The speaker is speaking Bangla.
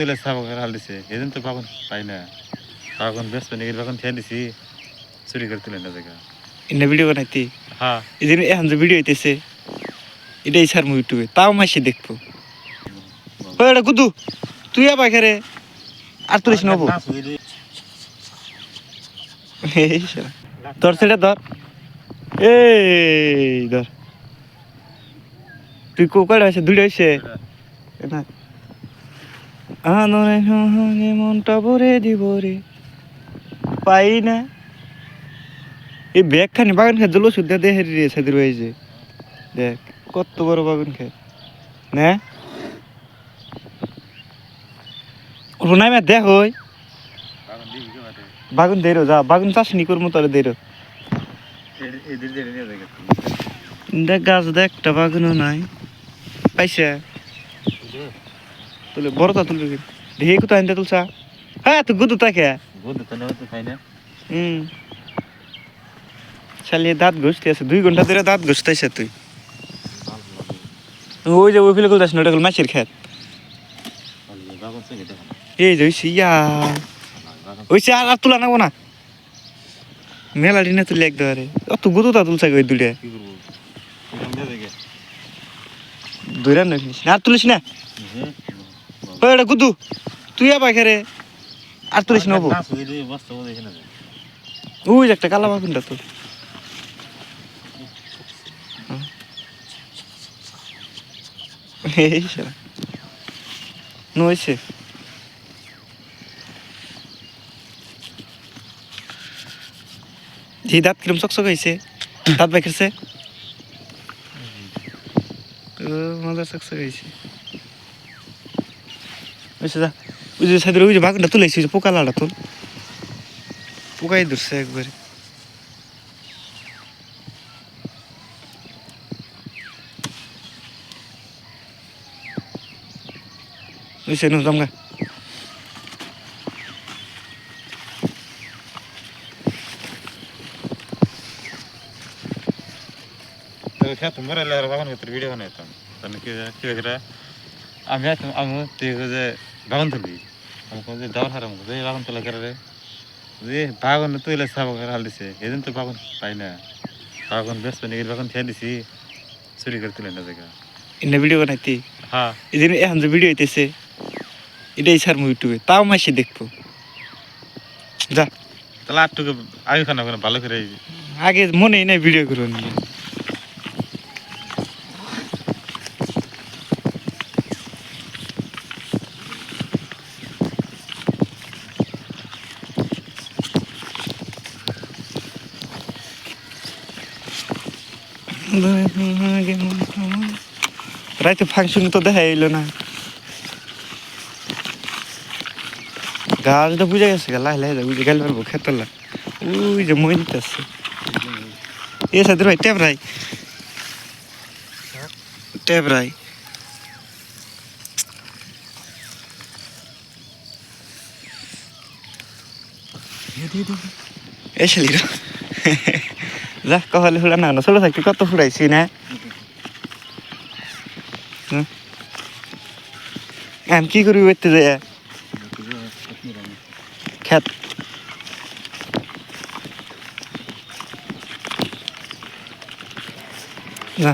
তুলে সাবক হাল দিছে এদিন তো বাগুন পাই না বাগুন বেশ পানি বাগুন খেয়ে দিছি চুরি করে তুলে না জায়গা এনে ভিডিও বানাইতে হ্যাঁ এদিন এখন যে ভিডিও হইতেছে এটাই ছাড়মু ইউটিউবে তাও মাসে দেখবো ওই এটা গুদু তুই আবার খেরে আর তুলিস নবো ধর সেটা ধর এই ধর তুই কয়টা হয়েছে দুইটা হয়েছে না আনরে সঙ্গে মনটা ভরে দিব রে পাই না এই ব্যাগ খানি বাগান খেয়ে জল ওষুধ দিয়ে দেহের রে সেদিন হয়েছে দেখ কত বড় বাগান খেয়ে না রোনাই মা দেখ ওই বাগুন দেরো যা বাগুন চাষনি করবো তাহলে দেরো দেখ গাছ দেখ একটা বাগুনও নাই পাইছে তুলে বড়টা তুলবে দেখি কোথায় আনতে তুলছা হ্যাঁ তুই গুদু তাকে চালিয়ে দাঁত ঘষতে আছে 2 ঘন্টা ধরে দাঁত ঘষতেছে তুই ওই যে ওই ফেলে গুলো যাস না ওটা মাছের খেত এই যে ইয়া ওই সে আর তুলা নাবো না মেলা দিনে তুলে একবারে অত গুদুটা তুলছে ওই দুইটা দুইটা নয় আর তুলিস না ওই এটা গুদু তুই আবার খেরে আর তুলিস নবো ওই একটা কালা বাগুনটা তো এই সারা নইছে জি দাঁত কিরম চকচক হয়েছে দাঁত বাইকেছে মজা চকচক হয়েছে বুঝছে যা ওই যে সাইডের ওই যে বাগানটা তুলেছি ওই যে পোকা লাড়া তুল পোকাই ধরছে একবারে বুঝছে নো জমগা খেত মরে বাগান ভিতরে ভিডিও বানাইতাম তাহলে কি কি আমি আমি তুই যে বাগান তুলবি আমাকে যে দেওয়ার হার আমাকে যে বাগান তোলা করে যে বাগান তুলে সাবক হাল দিছে এদিন তো বাগান পাই না বাগান বেশ পানি বাগান খেয়ে দিছি চুরি করে তুলে না জায়গা এনে ভিডিও বানাইতে হ্যাঁ এদিন এখন যে ভিডিও হইতেছে এটাই ছাড়মু ইউটিউবে তাও মাসে দেখবো যা তাহলে আটটুকু আগে খানা করে ভালো করে আগে মনেই নাই ভিডিও করো নিয়ে রাইতে ফাংশন তো দেখা এলো না গাছটা বুঝে গেছে লাহ লাহ বুঝে গেল পারবো খেতলা ওই যে মই নিতে আসছে এ সাথে ভাই ট্যাব রাই এ শালি যা কহলে ফুড়া না ছোট থাকতে কত ফুড়াইছি না আমি কি করবি বেরতে যায় খেত না